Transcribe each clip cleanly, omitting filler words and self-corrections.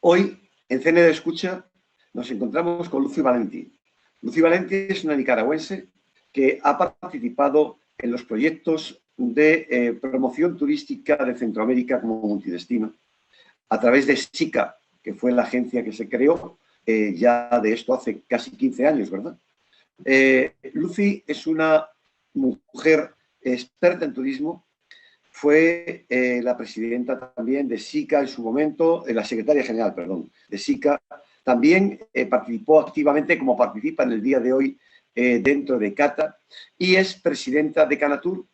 Hoy, en CNE de Escucha, nos encontramos con Lucy Valenti. Lucy Valenti es una nicaragüense que ha participado en los proyectos de promoción turística de Centroamérica como multidestino, a través de SICA, que fue la agencia que se creó ya de esto hace casi 15 años, ¿verdad? Lucy es una mujer experta en turismo, fue la presidenta también de SICA en su momento, la secretaria general, perdón, de SICA. También participó activamente, como participa en el día de hoy, dentro de CATA, y es presidenta de Canatur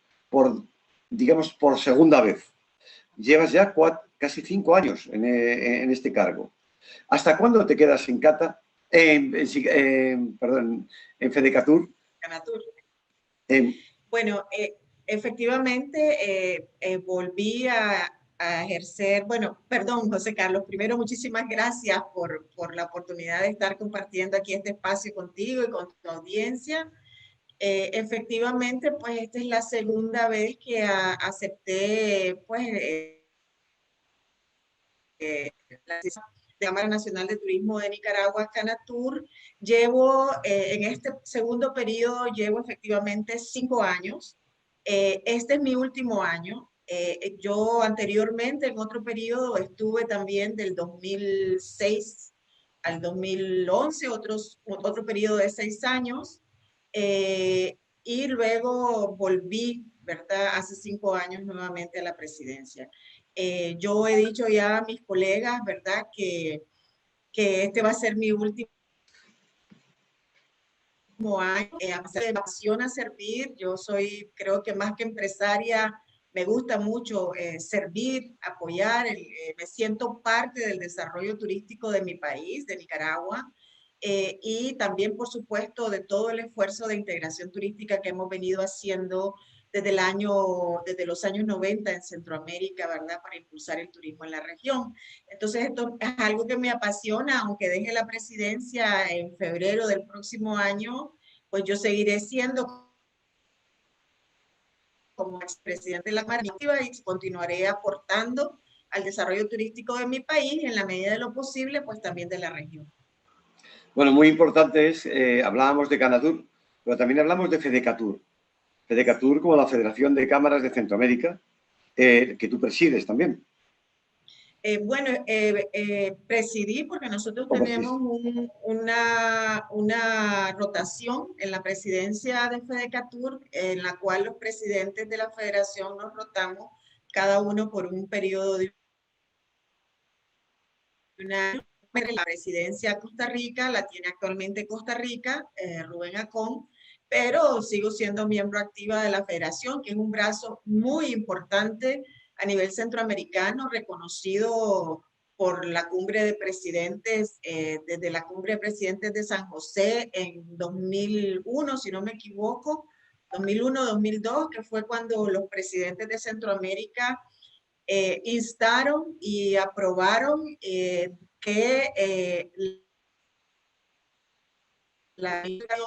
digamos, por segunda vez. Llevas ya casi 5 años en este cargo. ¿Hasta cuándo te quedas en CATA? Perdón, en Fedecatur. Canatur. Bueno, efectivamente volví a ejercer, bueno, perdón, José Carlos, primero muchísimas gracias por la oportunidad de estar compartiendo aquí este espacio contigo y con tu audiencia. Efectivamente, pues esta es la segunda vez que acepté, pues, la Cámara Nacional de Turismo de Nicaragua, Canatur. Llevo, en este segundo periodo, llevo efectivamente 5 años. Este es mi último año. Yo anteriormente, en otro periodo, estuve también del 2006 al 2011, otro periodo de 6 años. Y luego volví, ¿verdad? Hace 5 años nuevamente a la presidencia. Yo he dicho ya a mis colegas, ¿verdad? Que este va a ser mi último año. Me apasiona servir. Yo soy, creo que más que empresaria, me gusta mucho servir, apoyar. Me siento parte del desarrollo turístico de mi país, de Nicaragua. Y también, por supuesto, de todo el esfuerzo de integración turística que hemos venido haciendo desde los años 90 en Centroamérica, ¿verdad? Para impulsar el turismo en la región. Entonces, esto es algo que me apasiona, aunque deje la presidencia en febrero del próximo año, pues yo seguiré siendo como expresidente de la Cámara y continuaré aportando al desarrollo turístico de mi país en la medida de lo posible, pues también de la región. Bueno, muy importante es, hablábamos de Canatur, pero también hablamos de Fedecatur. Fedecatur como la Federación de Cámaras de Centroamérica, que tú presides también. Bueno, presidí porque nosotros tenemos una rotación en la presidencia de Fedecatur, en la cual los presidentes de la federación nos rotamos cada uno por un periodo de la presidencia de Costa Rica, la tiene actualmente Costa Rica, Rubén Acón, pero sigo siendo miembro activa de la federación, que es un brazo muy importante a nivel centroamericano, reconocido por la cumbre de presidentes, desde la cumbre de presidentes de San José en 2001, si no me equivoco, 2001-2002, que fue cuando los presidentes de Centroamérica instaron y aprobaron que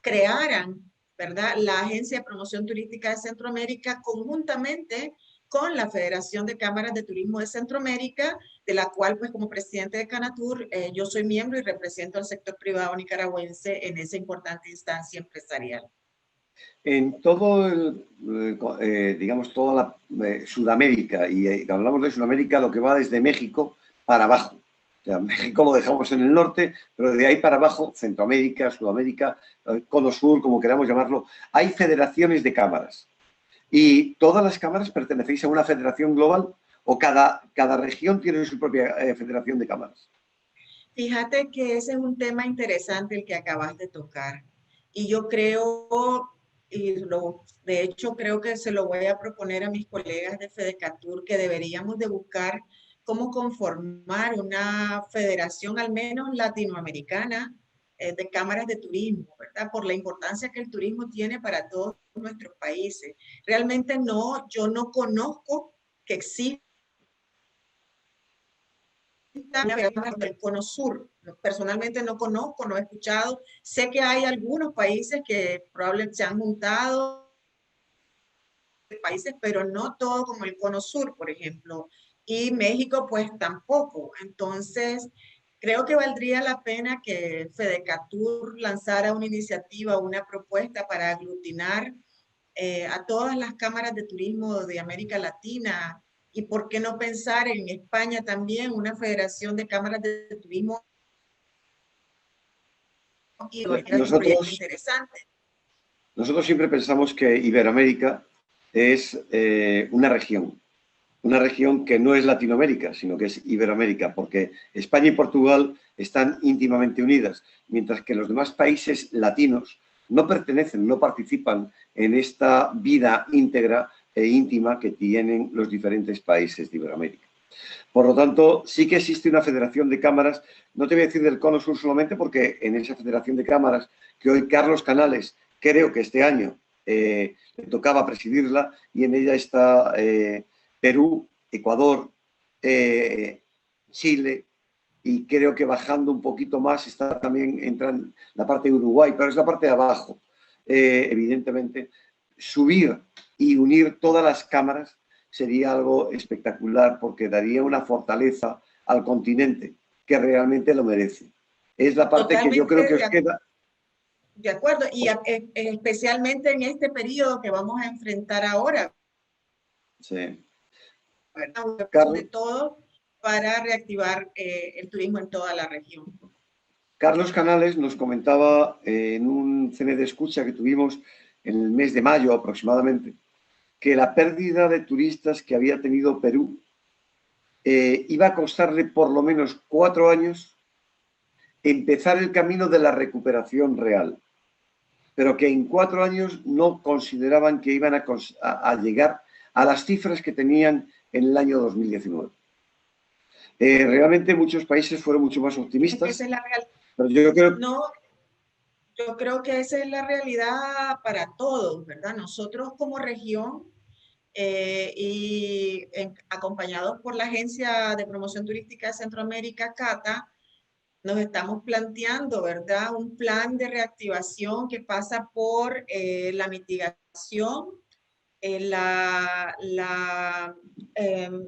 crearan, ¿verdad?, la Agencia de Promoción Turística de Centroamérica conjuntamente con la Federación de Cámaras de Turismo de Centroamérica, de la cual, pues, como presidente de Canatur, yo soy miembro y represento al sector privado nicaragüense en esa importante instancia empresarial. En todo, digamos, toda la Sudamérica, y hablamos de Sudamérica, lo que va desde México para abajo. O sea, México lo dejamos en el norte, pero de ahí para abajo, Centroamérica, Sudamérica, Cono Sur, como queramos llamarlo, hay federaciones de cámaras. ¿Y todas las cámaras pertenecéis a una federación global o cada región tiene su propia federación de cámaras? Fíjate que ese es un tema interesante el que acabas de tocar. Y yo creo, de hecho creo que se lo voy a proponer a mis colegas de Fedecatur, que deberíamos de buscar cómo conformar una federación al menos latinoamericana de cámaras de turismo, ¿verdad? Por la importancia que el turismo tiene para todos nuestros países. Realmente no, yo no conozco que exista del Cono Sur. Personalmente no conozco, no he escuchado. Sé que hay algunos países que probablemente se han juntado, países, pero no todo como el Cono Sur, por ejemplo. Y México, pues tampoco. Entonces, Creo que valdría la pena que Fedecatur lanzara una iniciativa, una propuesta para aglutinar a todas las cámaras de turismo de América Latina, y por qué no pensar en España también, una federación de cámaras de turismo, y es un proyecto Nosotros, interesante. nosotros siempre pensamos que Iberoamérica es una región que no es Latinoamérica, sino que es Iberoamérica, porque España y Portugal están íntimamente unidas, mientras que los demás países latinos no pertenecen, no participan en esta vida íntegra e íntima que tienen los diferentes países de Iberoamérica. Por lo tanto, sí que existe una federación de cámaras, no te voy a decir del Cono Sur solamente, porque en esa federación de cámaras, que hoy Carlos Canales, creo que este año le tocaba presidirla, y en ella está Perú, Ecuador, Chile, y creo que bajando un poquito más está también entra la parte de Uruguay, pero es la parte de abajo. Evidentemente, subir y unir todas las cámaras sería algo espectacular, porque daría una fortaleza al continente que realmente lo merece. Es la parte que yo creo que os queda. De acuerdo, y especialmente en este periodo que vamos a enfrentar ahora. Sí. De todo para reactivar el turismo en toda la región. Carlos Canales nos comentaba en un CNE de escucha que tuvimos en el mes de mayo aproximadamente, que la pérdida de turistas que había tenido Perú iba a costarle por lo menos 4 años empezar el camino de la recuperación real, pero que en 4 años no consideraban que iban a llegar a las cifras que tenían en el año 2019. Realmente muchos países fueron mucho más optimistas. Esa es la realidad. Pero yo creo... No, yo creo que esa es la realidad para todos, ¿verdad? Nosotros como región acompañados por la Agencia de Promoción Turística de Centroamérica, CATA, nos estamos planteando, ¿verdad? Un plan de reactivación que pasa por la mitigación, la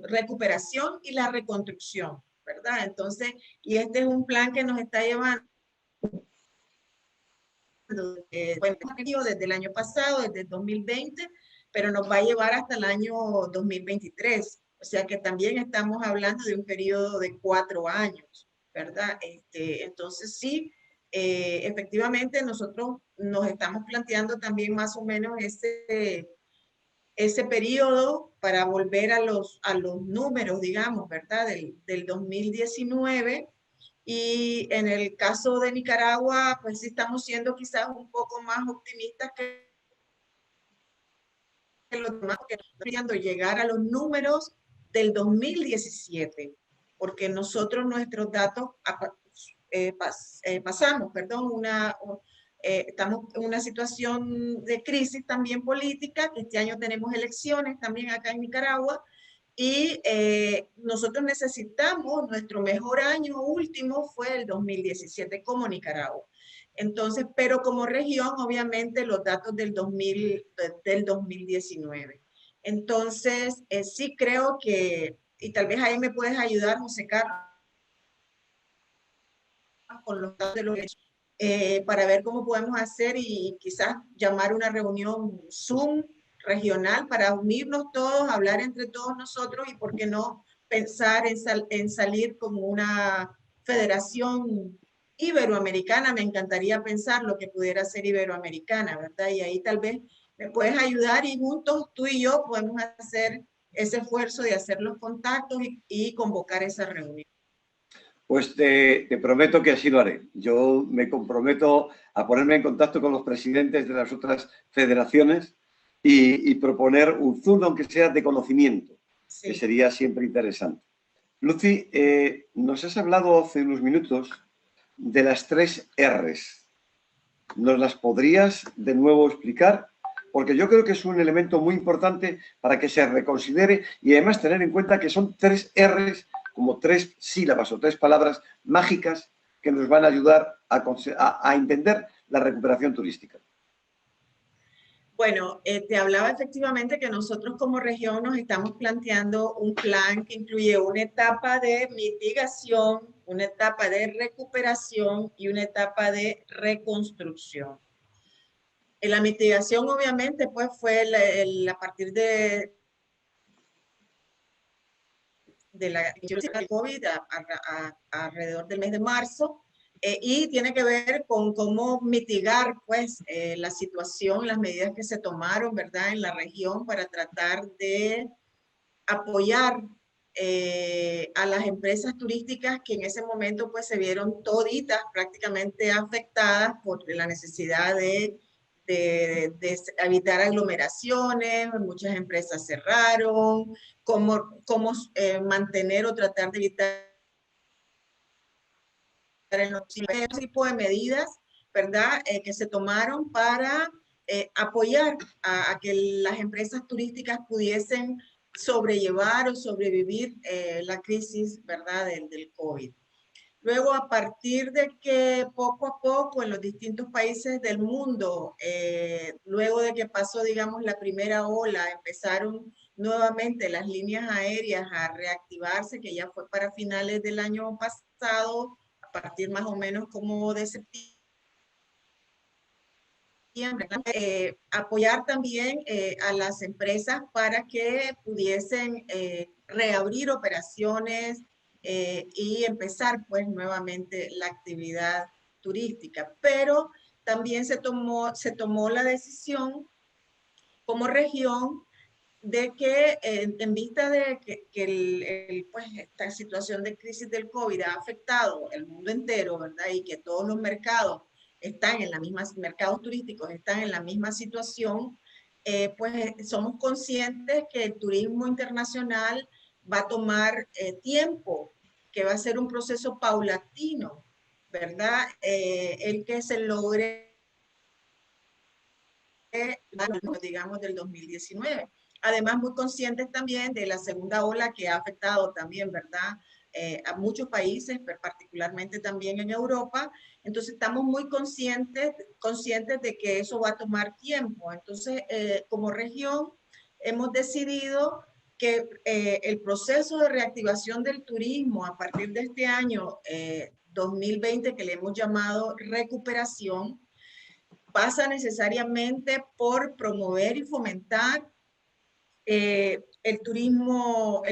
recuperación y la reconstrucción, ¿verdad? Entonces, y este es un plan que nos está llevando desde el año pasado, desde el 2020, pero nos va a llevar hasta el año 2023. O sea que también estamos hablando de un periodo de 4 años, ¿verdad? Entonces sí, efectivamente nosotros nos estamos planteando también más o menos ese periodo para volver a los números, digamos, ¿verdad? Del 2019. Y en el caso de Nicaragua, pues sí estamos siendo quizás un poco más optimistas que los demás, que estamos queriendo llegar a los números del 2017, porque nosotros nuestros datos pasamos, perdón, estamos en una situación de crisis también política, que este año tenemos elecciones también acá en Nicaragua, y nosotros necesitamos, nuestro mejor año último fue el 2017 como Nicaragua. Entonces, pero como región, obviamente, los datos del 2019. Entonces, sí creo que, y tal vez ahí me puedes ayudar, José Carlos, con los datos de los hechos, para ver cómo podemos hacer y quizás llamar una reunión Zoom regional para unirnos todos, hablar entre todos nosotros, y por qué no pensar en salir como una federación iberoamericana. Me encantaría pensar lo que pudiera ser iberoamericana, ¿verdad? Y ahí tal vez me puedes ayudar, y juntos tú y yo podemos hacer ese esfuerzo de hacer los contactos y convocar esa reunión. Pues te prometo que así lo haré. Yo me comprometo a ponerme en contacto con los presidentes de las otras federaciones y proponer un Zoom, aunque sea de conocimiento, sí, que sería siempre interesante. Lucy, nos has hablado hace unos minutos de las 3 R's. ¿Nos las podrías de nuevo explicar? Porque yo creo que es un elemento muy importante para que se reconsidere, y además tener en cuenta que son 3 R's, como 3 sílabas o 3 palabras mágicas que nos van a ayudar a entender la recuperación turística. Bueno, te hablaba efectivamente que nosotros como región nos estamos planteando un plan que incluye una etapa de mitigación, una etapa de recuperación y una etapa de reconstrucción. La mitigación, obviamente, pues fue a partir de la COVID alrededor del mes de marzo, y tiene que ver con cómo mitigar pues la situación, las medidas que se tomaron, ¿verdad?, en la región para tratar de apoyar a las empresas turísticas que en ese momento pues se vieron toditas prácticamente afectadas por la necesidad de evitar aglomeraciones. Muchas empresas cerraron, cómo mantener o tratar de evitar ese tipo de medidas, ¿verdad?, que se tomaron para apoyar a que las empresas turísticas pudiesen sobrellevar o sobrevivir la crisis, ¿verdad?, del COVID. Luego, a partir de que poco a poco en los distintos países del mundo, luego de que pasó, digamos, la primera ola, empezaron nuevamente las líneas aéreas a reactivarse, que ya fue para finales del año pasado, a partir más o menos como de septiembre. Apoyar también a las empresas para que pudiesen reabrir operaciones y empezar pues nuevamente la actividad turística. Pero también se tomó la decisión como región de que en vista de que pues, esta situación de crisis del COVID ha afectado el mundo entero, ¿verdad?, y que todos los mercados están en la misma, mercados turísticos están en la misma situación, pues somos conscientes que el turismo internacional va a tomar tiempo, que va a ser un proceso paulatino, ¿verdad? El que se logre, digamos, del 2019. Además, muy conscientes también de la segunda ola que ha afectado también, ¿verdad?, a muchos países, pero particularmente también en Europa. Entonces, estamos muy conscientes de que eso va a tomar tiempo. Entonces, como región, hemos decidido que el proceso de reactivación del turismo a partir de este año 2020, que le hemos llamado recuperación, pasa necesariamente por promover y fomentar el turismo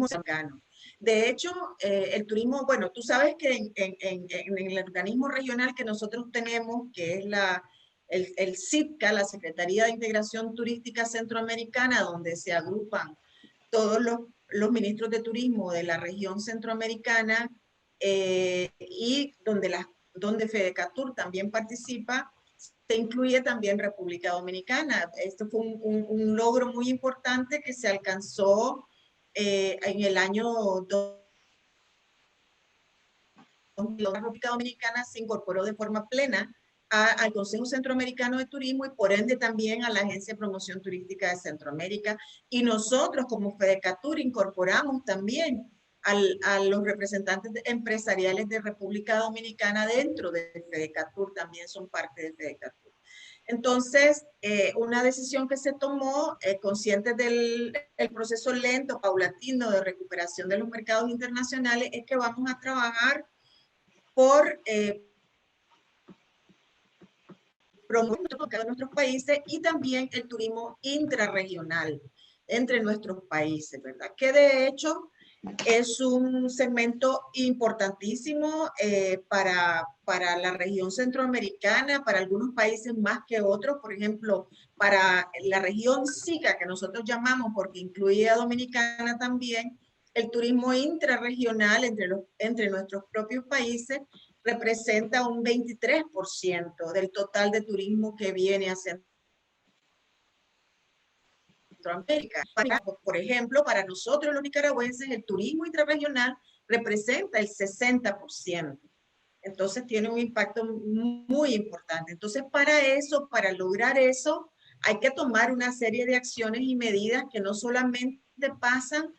cercano. De hecho, el turismo, bueno, tú sabes que en el organismo regional que nosotros tenemos, que es el SITCA, la Secretaría de Integración Turística Centroamericana, donde se agrupan todos los ministros de turismo de la región centroamericana, y donde Fedecatur también participa, se incluye también República Dominicana. Esto fue un logro muy importante que se alcanzó en el año 2000. La República Dominicana se incorporó de forma plena al Consejo Centroamericano de Turismo y por ende también a la Agencia de Promoción Turística de Centroamérica. Y nosotros como Fedecatur incorporamos también a los representantes empresariales de República Dominicana dentro de Fedecatur, también son parte de Fedecatur. Entonces, una decisión que se tomó, consciente del proceso lento, paulatino de recuperación de los mercados internacionales, es que vamos a trabajar por promover nuestros países y también el turismo intrarregional entre nuestros países, ¿verdad? Que de hecho es un segmento importantísimo para la región centroamericana, para algunos países más que otros. Por ejemplo, para la región SICA, que nosotros llamamos, porque incluye a Dominicana también, el turismo intrarregional entre nuestros propios países representa un 23% del total de turismo que viene a Centroamérica. Por ejemplo, para nosotros los nicaragüenses, el turismo intrarregional representa el 60%. Entonces tiene un impacto muy importante. Entonces, para lograr eso, hay que tomar una serie de acciones y medidas que no solamente pasan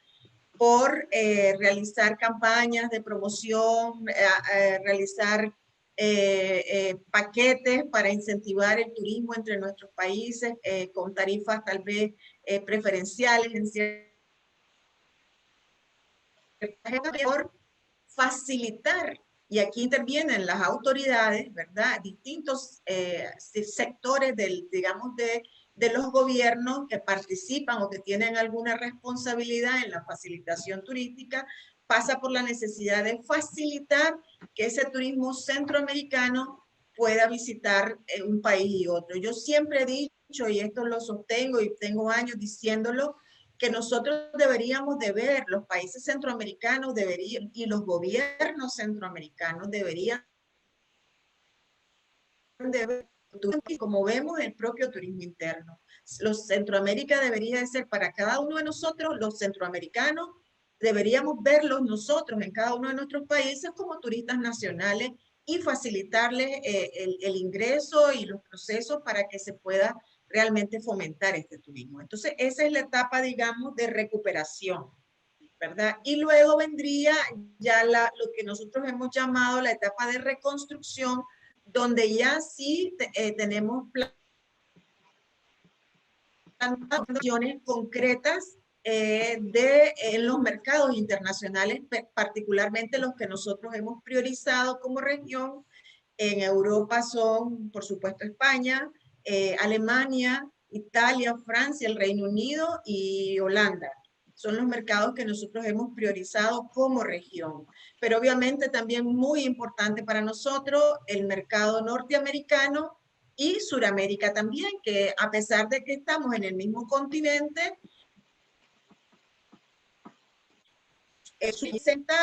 por realizar campañas de promoción, realizar paquetes para incentivar el turismo entre nuestros países, con tarifas tal vez preferenciales en ciertos por facilitar, y aquí intervienen las autoridades, ¿verdad? Distintos sectores digamos, de los gobiernos que participan o que tienen alguna responsabilidad en la facilitación turística, pasa por la necesidad de facilitar que ese turismo centroamericano pueda visitar un país y otro. Yo siempre he dicho, y esto lo sostengo y tengo años diciéndolo, que nosotros deberíamos de ver, los países centroamericanos deberían, y los gobiernos centroamericanos deberían de ver, como vemos, el propio turismo interno. Los Centroamérica debería de ser para cada uno de nosotros, los centroamericanos, deberíamos verlos nosotros en cada uno de nuestros países como turistas nacionales y facilitarles el ingreso y los procesos para que se pueda realmente fomentar este turismo. Entonces, esa es la etapa, digamos, de recuperación, ¿verdad? Y luego vendría ya lo que nosotros hemos llamado la etapa de reconstrucción, donde ya sí tenemos acciones concretas en los mercados internacionales, particularmente los que nosotros hemos priorizado como región. En Europa son, por supuesto, España, Alemania, Italia, Francia, el Reino Unido y Holanda. Son los mercados que nosotros hemos priorizado como región. Pero obviamente también muy importante para nosotros el mercado norteamericano y Suramérica también, que a pesar de que estamos en el mismo continente, representa,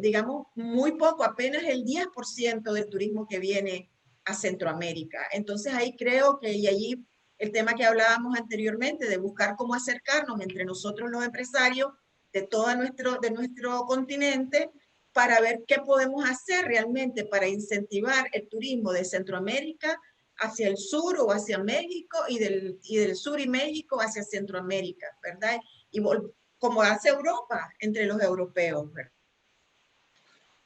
digamos, muy poco, apenas el 10% del turismo que viene a Centroamérica. Entonces ahí creo que, y allí el tema que hablábamos anteriormente, de buscar cómo acercarnos entre nosotros los empresarios de todo nuestro continente, para ver qué podemos hacer realmente para incentivar el turismo de Centroamérica hacia el sur o hacia México y del sur y México hacia Centroamérica, ¿verdad? Y como hace Europa entre los europeos, ¿verdad?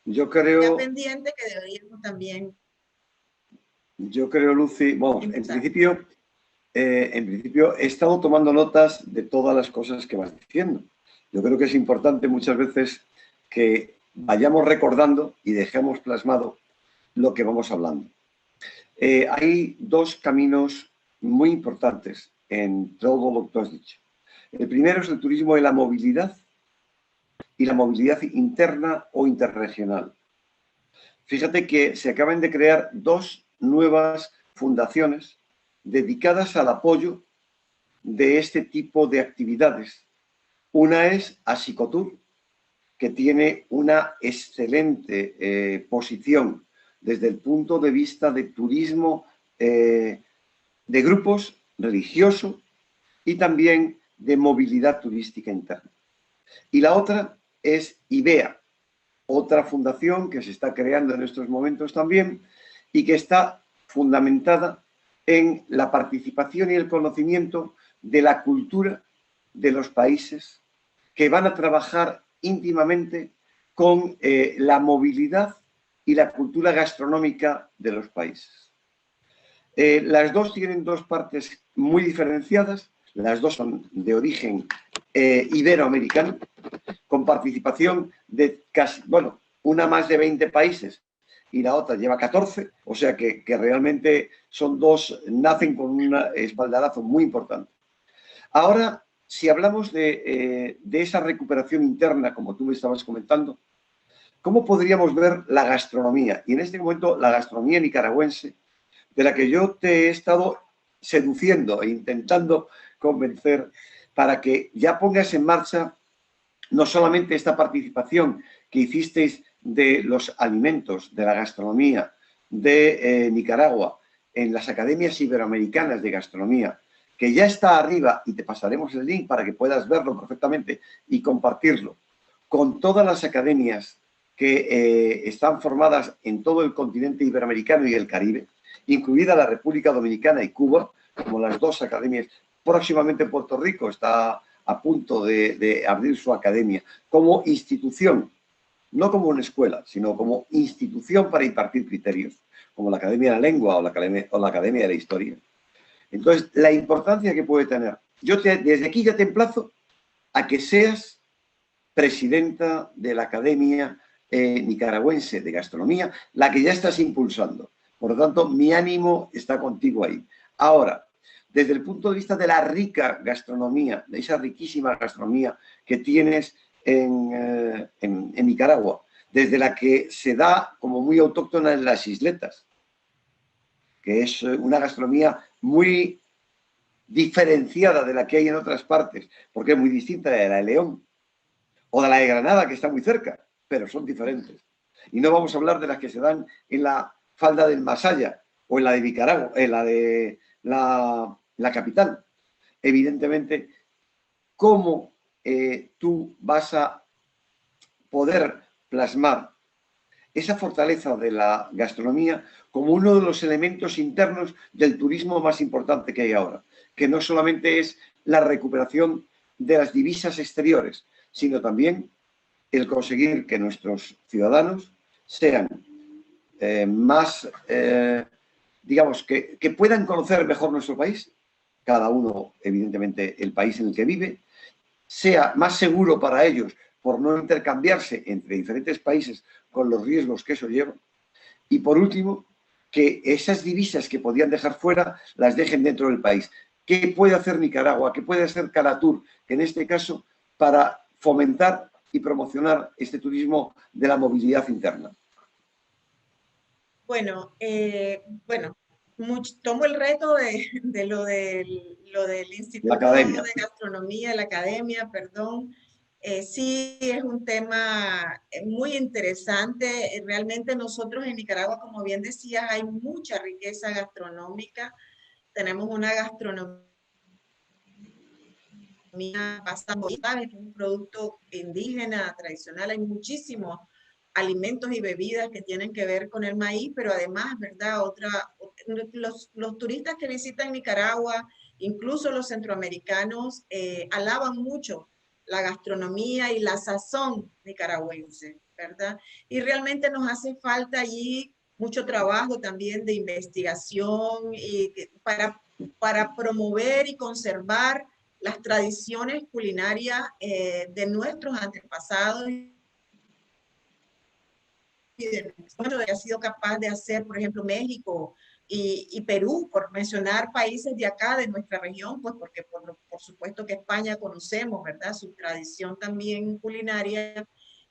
Yo creo, pendiente que deberíamos también. Lucy, bueno, en principio he estado tomando notas de todas las cosas que vas diciendo. Yo creo que es importante muchas veces que vayamos recordando y dejemos plasmado lo que vamos hablando. Hay dos caminos muy importantes en todo lo que tú has dicho. El primero es el turismo de la movilidad y la movilidad interna o interregional. Fíjate que se acaban de crear dos nuevas fundaciones dedicadas al apoyo de este tipo de actividades. Una es Asicotur, que tiene una excelente posición desde el punto de vista de turismo de grupos religioso y también de movilidad turística interna. Y la otra es IBEA, otra fundación que se está creando en estos momentos también y que está fundamentada en la participación y el conocimiento de la cultura de los países que van a trabajar íntimamente con la movilidad y la cultura gastronómica de los países. Las dos tienen dos partes muy diferenciadas, las dos son de origen iberoamericano, con participación de casi, bueno, una más de 20 países y la otra lleva 14, o sea que realmente son dos, nacen con un espaldarazo muy importante. Ahora, si hablamos de esa recuperación interna, como tú me estabas comentando, ¿cómo podríamos ver la gastronomía? Y en este momento la gastronomía nicaragüense, de la que yo te he estado seduciendo e intentando convencer para que ya pongas en marcha no solamente esta participación que hicisteis de los alimentos, de la gastronomía de Nicaragua en las academias iberoamericanas de gastronomía, que ya está arriba y te pasaremos el link para que puedas verlo perfectamente y compartirlo con todas las academias que están formadas en todo el continente iberoamericano y el Caribe, incluida la República Dominicana y Cuba, como las dos academias. Próximamente Puerto Rico está a punto de abrir su academia como institución, no como una escuela, sino como institución para impartir criterios, como la Academia de la Lengua o la Academia de la Historia. Entonces, la importancia que puede tener. Yo desde aquí ya te emplazo a que seas presidenta de la Academia Nicaragüense de Gastronomía, la que ya estás impulsando. Por lo tanto, mi ánimo está contigo ahí. Ahora, desde el punto de vista de la rica gastronomía, de esa riquísima gastronomía que tienes en Nicaragua, desde la que se da como muy autóctona en las isletas, que es una gastronomía muy diferenciada de la que hay en otras partes, porque es muy distinta de la de León o de la de Granada, que está muy cerca, pero son diferentes. Y no vamos a hablar de las que se dan en la falda del Masaya o en la de Nicaragua, en la de la capital. Evidentemente, ¿cómo tú vas a poder plasmar esa fortaleza de la gastronomía como uno de los elementos internos del turismo más importante que hay ahora, que no solamente es la recuperación de las divisas exteriores, sino también el conseguir que nuestros ciudadanos sean más, digamos, que puedan conocer mejor nuestro país, cada uno, evidentemente, el país en el que vive, sea más seguro para ellos por no intercambiarse entre diferentes países con los riesgos que eso lleva. Y por último, que esas divisas que podían dejar fuera las dejen dentro del país. ¿Qué puede hacer Nicaragua? ¿Qué puede hacer Canatur, en este caso, para fomentar y promocionar este turismo de la movilidad interna? Bueno, tomo el reto de lo del La Instituto academia. de Gastronomía, la Academia, perdón. Sí, es un tema muy interesante. Realmente nosotros en Nicaragua, como bien decías, hay mucha riqueza gastronómica. Tenemos una gastronomía bastante, ¿sabes? Que es un producto indígena, tradicional. Hay muchísimos alimentos y bebidas que tienen que ver con el maíz, pero además, ¿verdad? Los turistas que visitan Nicaragua, incluso los centroamericanos, alaban mucho la gastronomía y la sazón nicaragüense, ¿verdad? Y realmente nos hace falta allí mucho trabajo también de investigación y para promover y conservar las tradiciones culinarias de nuestros antepasados y de lo que ha sido capaz de hacer, por ejemplo, México y Perú, por mencionar países de acá, de nuestra región, pues porque por supuesto que España conocemos, ¿verdad? Su tradición también culinaria.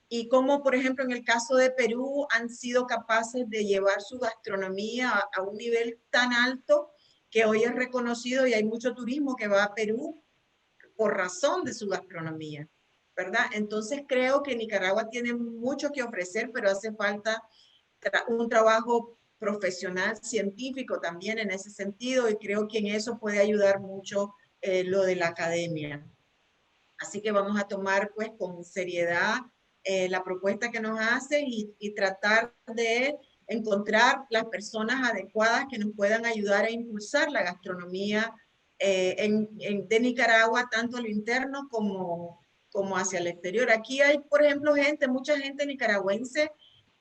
Y como, por ejemplo, en el caso de Perú, han sido capaces de llevar su gastronomía a un nivel tan alto que hoy es reconocido y hay mucho turismo que va a Perú por razón de su gastronomía, ¿verdad? Entonces creo que Nicaragua tiene mucho que ofrecer, pero hace falta un trabajo profesional, científico también en ese sentido, y creo que en eso puede ayudar mucho lo de la academia. Así que vamos a tomar pues con seriedad la propuesta que nos hace y tratar de encontrar las personas adecuadas que nos puedan ayudar a impulsar la gastronomía de Nicaragua, tanto a lo interno como hacia el exterior. Aquí hay, por ejemplo, mucha gente nicaragüense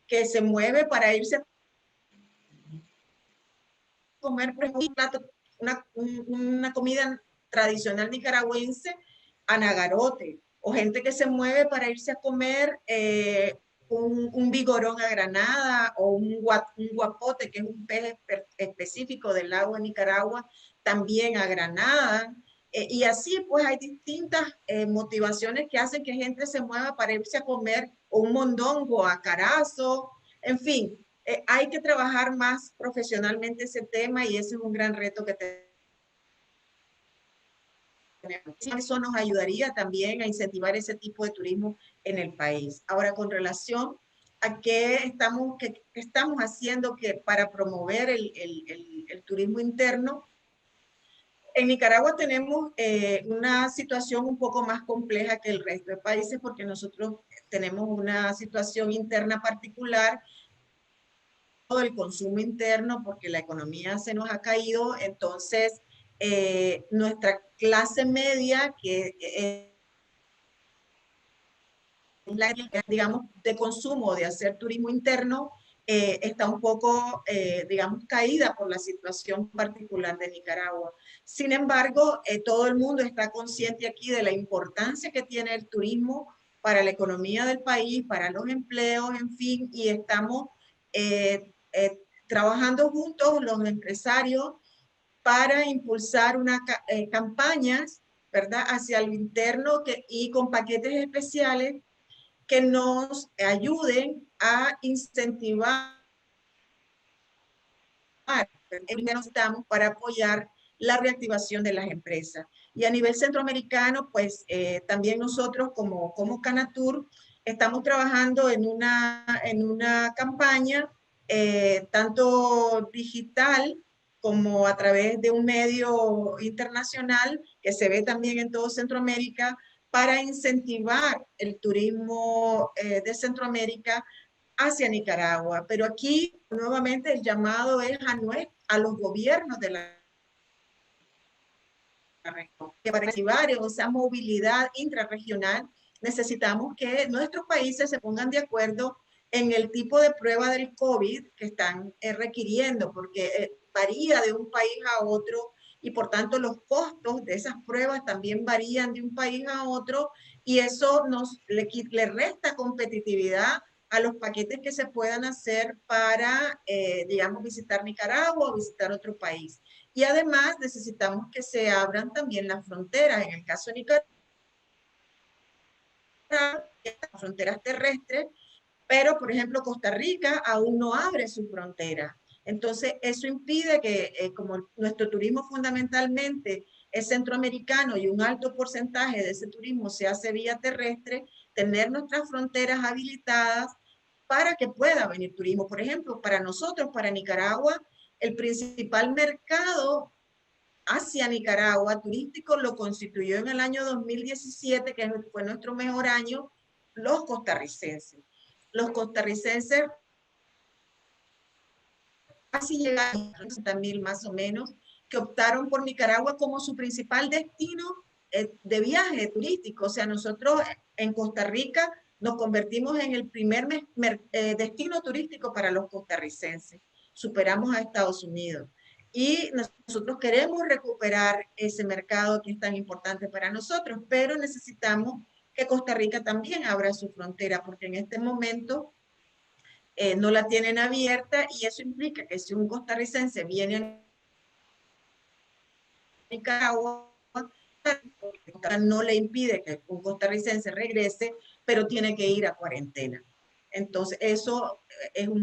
que se mueve para irse a comer, por ejemplo, una comida tradicional nicaragüense a Nagarote, o gente que se mueve para irse a comer un vigorón a Granada, o un guapote, que es un pez específico del lago de Nicaragua, también a Granada. Y así pues hay distintas motivaciones que hacen que gente se mueva para irse a comer un mondongo a Carazo, en fin. Hay que trabajar más profesionalmente ese tema y ese es un gran reto que tenemos. Eso nos ayudaría también a incentivar ese tipo de turismo en el país. Ahora, con relación a qué estamos haciendo para promover el turismo interno, en Nicaragua tenemos una situación un poco más compleja que el resto de países porque nosotros tenemos una situación interna particular, el consumo interno, porque la economía se nos ha caído. Entonces nuestra clase media, que es la, digamos, de consumo, de hacer turismo interno, está un poco, digamos, caída por la situación particular de Nicaragua. Sin embargo, todo el mundo está consciente aquí de la importancia que tiene el turismo para la economía del país, para los empleos, en fin, y estamos trabajando juntos los empresarios para impulsar campañas, ¿verdad?, hacia lo interno y con paquetes especiales que nos ayuden a incentivar estamos para apoyar la reactivación de las empresas. Y a nivel centroamericano, pues también nosotros como Canatur estamos trabajando en una campaña tanto digital como a través de un medio internacional que se ve también en todo Centroamérica para incentivar el turismo de Centroamérica hacia Nicaragua. Pero aquí nuevamente el llamado es a los gobiernos de la región. Que para activar esa movilidad intrarregional necesitamos que nuestros países se pongan de acuerdo en el tipo de prueba del COVID que están requiriendo, porque varía de un país a otro y por tanto los costos de esas pruebas también varían de un país a otro y eso le resta competitividad a los paquetes que se puedan hacer para, digamos, visitar Nicaragua o visitar otro país. Y además necesitamos que se abran también las fronteras. En el caso de Nicaragua, las fronteras terrestres, pero por ejemplo Costa Rica aún no abre su frontera. Entonces eso impide que como nuestro turismo fundamentalmente es centroamericano y un alto porcentaje de ese turismo se hace vía terrestre, tener nuestras fronteras habilitadas para que pueda venir turismo. Por ejemplo, para nosotros, para Nicaragua, el principal mercado hacia Nicaragua turístico lo constituyó en el año 2017, que fue nuestro mejor año, los costarricenses. Los costarricenses casi llegaron a 60,000 más o menos, que optaron por Nicaragua como su principal destino de viaje turístico. O sea, nosotros en Costa Rica nos convertimos en el primer destino turístico para los costarricenses. Superamos a Estados Unidos. Y nosotros queremos recuperar ese mercado que es tan importante para nosotros, pero necesitamos que Costa Rica también abra su frontera, porque en este momento no la tienen abierta y eso implica que si un costarricense viene a Nicaragua, no le impide que un costarricense regrese, pero tiene que ir a cuarentena. Entonces, eso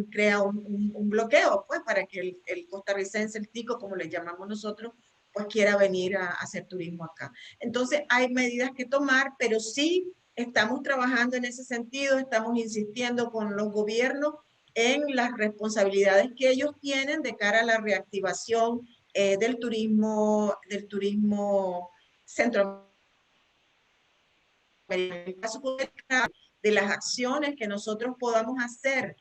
crea un bloqueo, pues, para que el costarricense, el tico, como le llamamos nosotros, pues quiera venir a hacer turismo acá. Entonces, hay medidas que tomar, pero sí estamos trabajando en ese sentido, estamos insistiendo con los gobiernos en las responsabilidades que ellos tienen de cara a la reactivación del turismo centroamericano. De las acciones que nosotros podamos hacer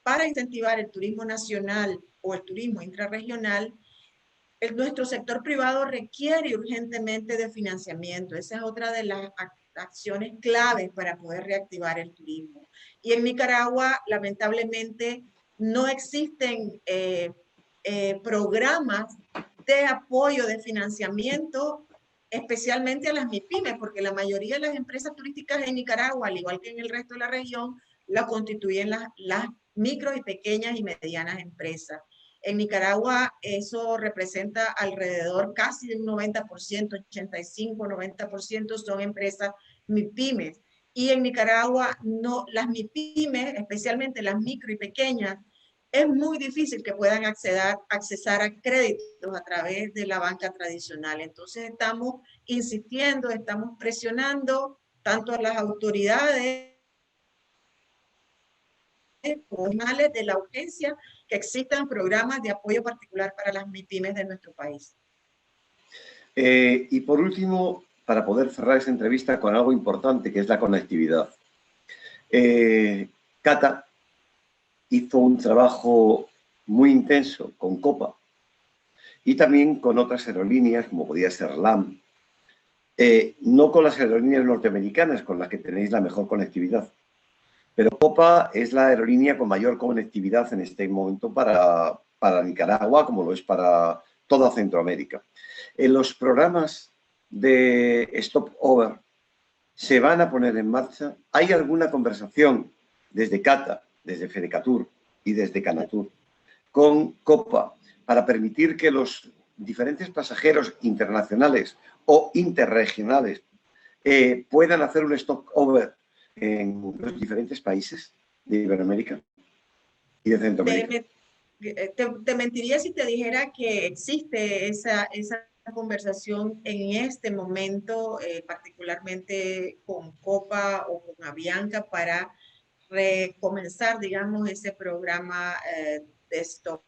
para incentivar el turismo nacional o el turismo intrarregional, nuestro sector privado requiere urgentemente de financiamiento. Esa es otra de las acciones claves para poder reactivar el turismo. Y en Nicaragua, lamentablemente, no existen programas de apoyo, de financiamiento, especialmente a las MIPYMES, porque la mayoría de las empresas turísticas en Nicaragua, al igual que en el resto de la región, la constituyen las micro y pequeñas y medianas empresas. En Nicaragua eso representa alrededor casi de un 90%, 85, 90% son empresas MIPYMES. Y en Nicaragua no, las MIPYMES, especialmente las micro y pequeñas, es muy difícil que puedan accesar a créditos a través de la banca tradicional. Entonces estamos insistiendo, estamos presionando tanto a las autoridades de la urgencia que existan programas de apoyo particular para las MIPYMES de nuestro país. Y por último, para poder cerrar esta entrevista con algo importante, que es la conectividad. Cata hizo un trabajo muy intenso con Copa y también con otras aerolíneas, como podía ser LAM, no con las aerolíneas norteamericanas, con las que tenéis la mejor conectividad. Pero Copa es la aerolínea con mayor conectividad en este momento para Nicaragua, como lo es para toda Centroamérica. En los programas de Stopover se van a poner en marcha? ¿Hay alguna conversación desde CATA, desde Fedecatur y desde Canatur con Copa para permitir que los diferentes pasajeros internacionales o interregionales puedan hacer un stopover en los diferentes países de Iberoamérica y de Centroamérica? Te mentiría si te dijera que existe esa conversación en este momento, particularmente con Copa o con Avianca, para recomenzar, digamos, ese programa de stop.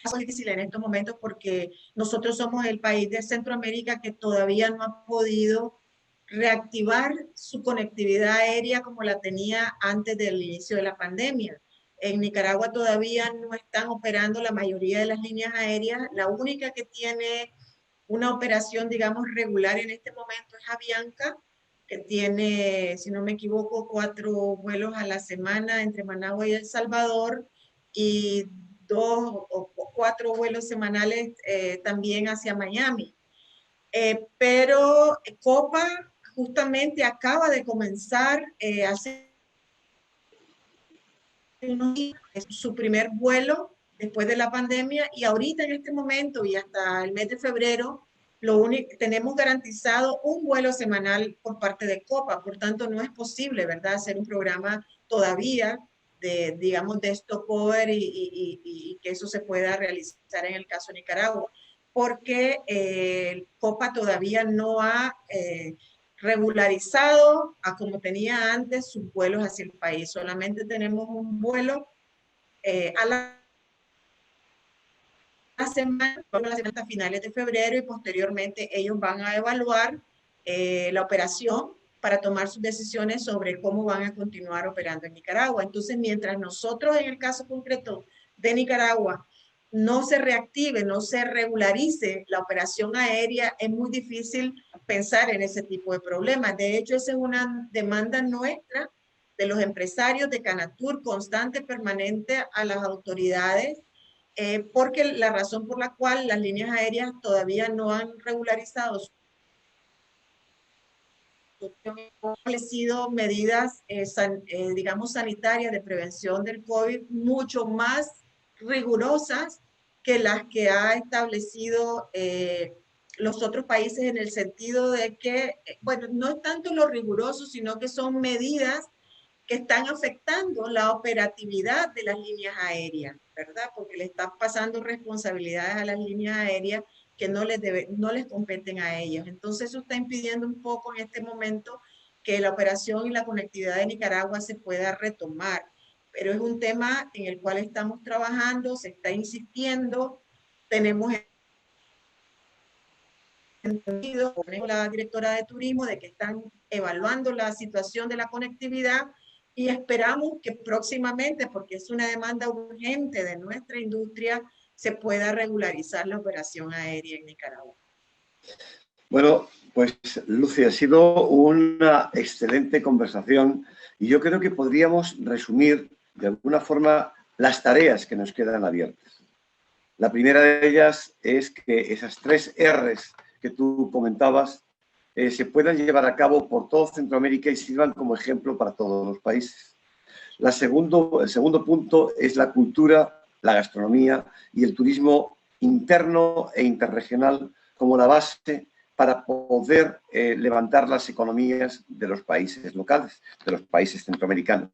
Es muy difícil en estos momentos porque nosotros somos el país de Centroamérica que todavía no ha podido reactivar su conectividad aérea como la tenía antes del inicio de la pandemia. En Nicaragua todavía no están operando la mayoría de las líneas aéreas. La única que tiene una operación, digamos, regular en este momento es Avianca, que tiene, si no me equivoco, 4 vuelos a la semana entre Managua y El Salvador y 2 o 4 vuelos semanales también hacia Miami. Pero Copa justamente acaba de comenzar hace su primer vuelo después de la pandemia y ahorita en este momento y hasta el mes de febrero tenemos garantizado un vuelo semanal por parte de Copa, por tanto no es posible, ¿verdad?, hacer un programa todavía de, digamos, de stopover y que eso se pueda realizar en el caso de Nicaragua, porque Copa todavía no ha regularizado a como tenía antes sus vuelos hacia el país. Solamente tenemos un vuelo a la semana, hasta finales de febrero, y posteriormente ellos van a evaluar la operación para tomar sus decisiones sobre cómo van a continuar operando en Nicaragua. Entonces, mientras nosotros en el caso concreto de Nicaragua no se reactive, no se regularice la operación aérea, es muy difícil pensar en ese tipo de problemas. De hecho, esa es una demanda nuestra de los empresarios de Canatur, constante, permanente a las autoridades, porque la razón por la cual las líneas aéreas todavía no han regularizado han establecido medidas, digamos, sanitarias de prevención del COVID mucho más rigurosas que las que ha establecido los otros países, en el sentido de que, bueno, no es tanto lo riguroso, sino que son medidas que están afectando la operatividad de las líneas aéreas, ¿verdad? Porque le están pasando responsabilidades a las líneas aéreas que no les competen a ellos. Entonces eso está impidiendo un poco en este momento que la operación y la conectividad de Nicaragua se pueda retomar. Pero es un tema en el cual estamos trabajando, se está insistiendo, tenemos entendido con la directora de turismo de que están evaluando la situación de la conectividad y esperamos que próximamente, porque es una demanda urgente de nuestra industria, se pueda regularizar la operación aérea en Nicaragua. Bueno, pues Lucy, ha sido una excelente conversación y yo creo que podríamos resumir de alguna forma las tareas que nos quedan abiertas. La primera de ellas es que esas 3 R's que tú comentabas se puedan llevar a cabo por todo Centroamérica y sirvan como ejemplo para todos los países. El segundo punto es la cultura, la gastronomía y el turismo interno e interregional como la base para poder levantar las economías de los países locales, de los países centroamericanos.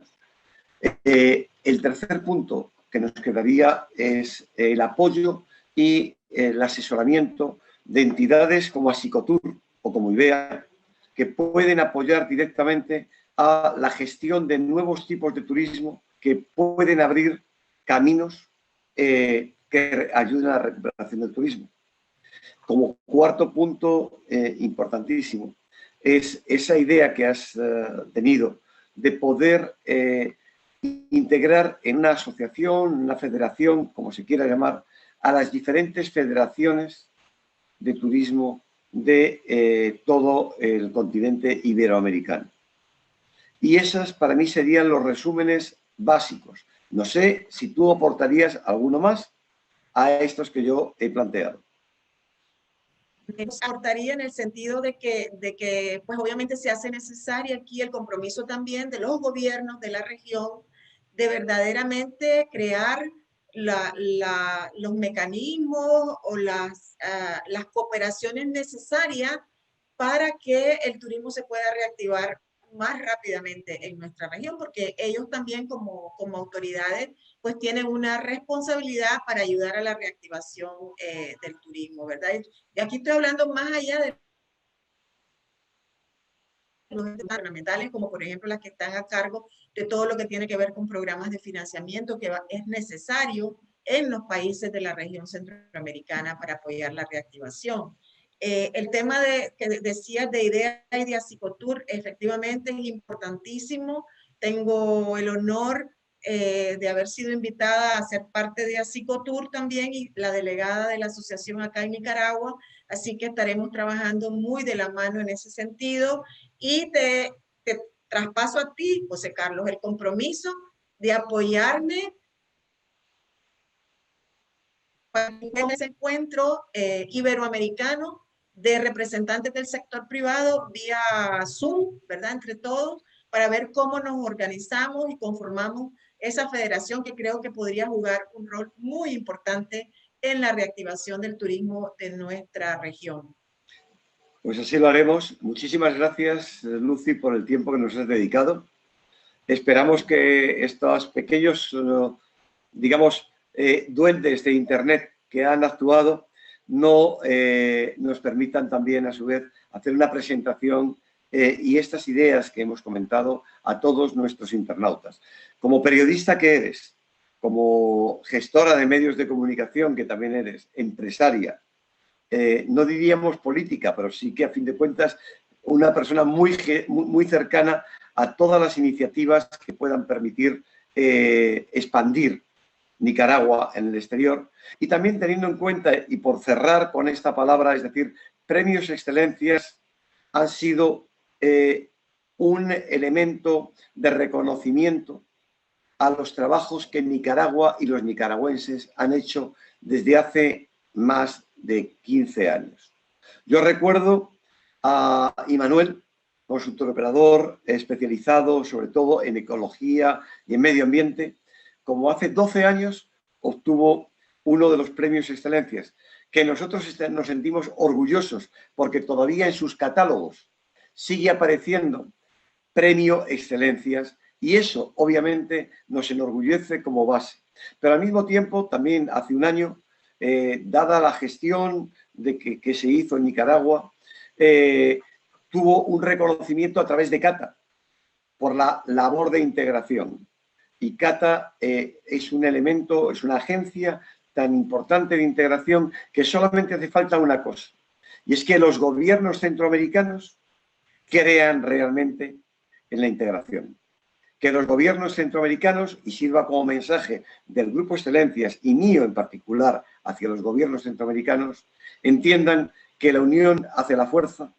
El tercer punto que nos quedaría es el apoyo y el asesoramiento de entidades como Asicotur o como IBEA, que pueden apoyar directamente a la gestión de nuevos tipos de turismo que pueden abrir caminos que ayuden a la recuperación del turismo. Como cuarto punto importantísimo es esa idea que has tenido de poder integrar en una asociación, una federación, como se quiera llamar, a las diferentes federaciones de turismo de todo el continente iberoamericano. Y esas para mí serían los resúmenes básicos. No sé si tú aportarías alguno más a estos que yo he planteado. aportaría en el sentido de que pues obviamente se hace necesario aquí el compromiso también de los gobiernos de la región de verdaderamente crear los mecanismos o las cooperaciones necesarias para que el turismo se pueda reactivar más rápidamente en nuestra región, porque ellos también como autoridades pues tienen una responsabilidad para ayudar a la reactivación del turismo, ¿verdad? Y aquí estoy hablando más allá de los gubernamentales, como por ejemplo las que están a cargo de todo lo que tiene que ver con programas de financiamiento que es necesario en los países de la región centroamericana para apoyar la reactivación. El tema que decías de IDEA y de Asicotur, efectivamente es importantísimo. Tengo el honor de haber sido invitada a ser parte de Asicotur también y la delegada de la asociación acá en Nicaragua, así que estaremos trabajando muy de la mano en ese sentido y te traspaso a ti, José Carlos, el compromiso de apoyarme en ese encuentro iberoamericano de representantes del sector privado vía Zoom, ¿verdad? Entre todos, para ver cómo nos organizamos y conformamos esa federación que creo que podría jugar un rol muy importante en la reactivación del turismo de nuestra región. Pues así lo haremos. Muchísimas gracias, Lucy, por el tiempo que nos has dedicado. Esperamos que estos pequeños, digamos, duendes de Internet que han actuado nos permitan también, a su vez, hacer una presentación y estas ideas que hemos comentado a todos nuestros internautas. Como periodista que eres, como gestora de medios de comunicación que también eres, empresaria, no diríamos política, pero sí que a fin de cuentas una persona muy cercana a todas las iniciativas que puedan permitir expandir Nicaragua en el exterior, y también teniendo en cuenta, y por cerrar con esta palabra, es decir, premios excelencias han sido un elemento de reconocimiento a los trabajos que Nicaragua y los nicaragüenses han hecho desde hace más de 15 años. Yo recuerdo a Imanuel, consultor operador especializado sobre todo en ecología y en medio ambiente, como hace 12 años obtuvo uno de los premios excelencias, que nosotros nos sentimos orgullosos porque todavía en sus catálogos sigue apareciendo premio excelencias y eso obviamente nos enorgullece como base. Pero al mismo tiempo, también hace un año, dada la gestión que se hizo en Nicaragua, tuvo un reconocimiento a través de Cata por la labor de integración. Y Cata es un elemento, es una agencia tan importante de integración que solamente hace falta una cosa, y es que los gobiernos centroamericanos crean realmente en la integración. Que los gobiernos centroamericanos, y sirva como mensaje del Grupo Excelencias y mío en particular hacia los gobiernos centroamericanos, entiendan que la unión hace la fuerza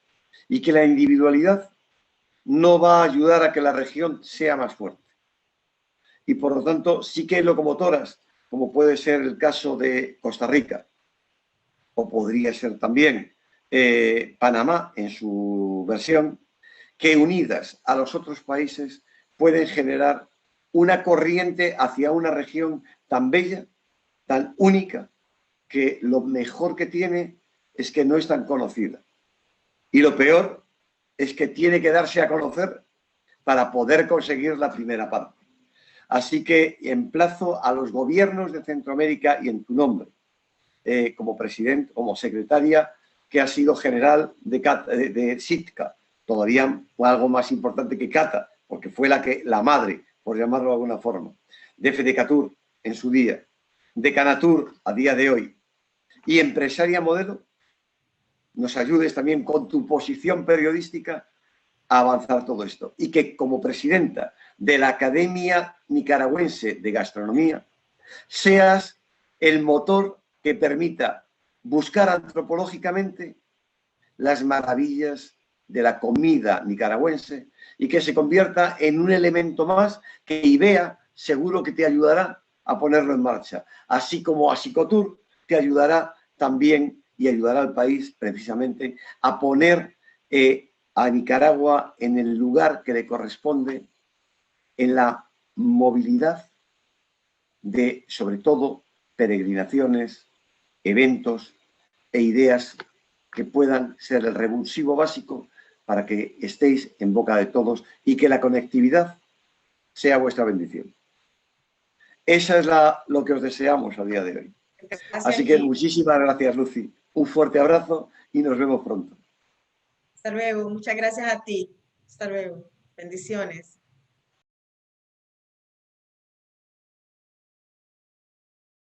y que la individualidad no va a ayudar a que la región sea más fuerte. Y por lo tanto sí que hay locomotoras, como puede ser el caso de Costa Rica, o podría ser también Panamá en su versión, que unidas a los otros países pueden generar una corriente hacia una región tan bella, tan única, que lo mejor que tiene es que no es tan conocida. Y lo peor es que tiene que darse a conocer para poder conseguir la primera parte. Así que emplazo a los gobiernos de Centroamérica y en tu nombre, como presidente, como secretaria, que ha sido general de Sitka, todavía algo más importante que Cata, porque fue la madre, por llamarlo de alguna forma, de Fedecatur en su día, de Canatur a día de hoy, y empresaria modelo, nos ayudes también con tu posición periodística a avanzar todo esto. Y que como presidenta de la Academia Nicaragüense de Gastronomía, seas el motor que permita buscar antropológicamente las maravillas de la comida nicaragüense y que se convierta en un elemento más que IDEA seguro que te ayudará a ponerlo en marcha, así como Asicotur te ayudará también y ayudar al país precisamente a poner a Nicaragua en el lugar que le corresponde en la movilidad de, sobre todo, peregrinaciones, eventos e ideas que puedan ser el revulsivo básico para que estéis en boca de todos y que la conectividad sea vuestra bendición. Esa es lo que os deseamos a día de hoy. Gracias, Así que Gil. muchísimas gracias, Lucy. Un fuerte abrazo y nos vemos pronto. Hasta luego. Muchas gracias a ti. Hasta luego. Bendiciones.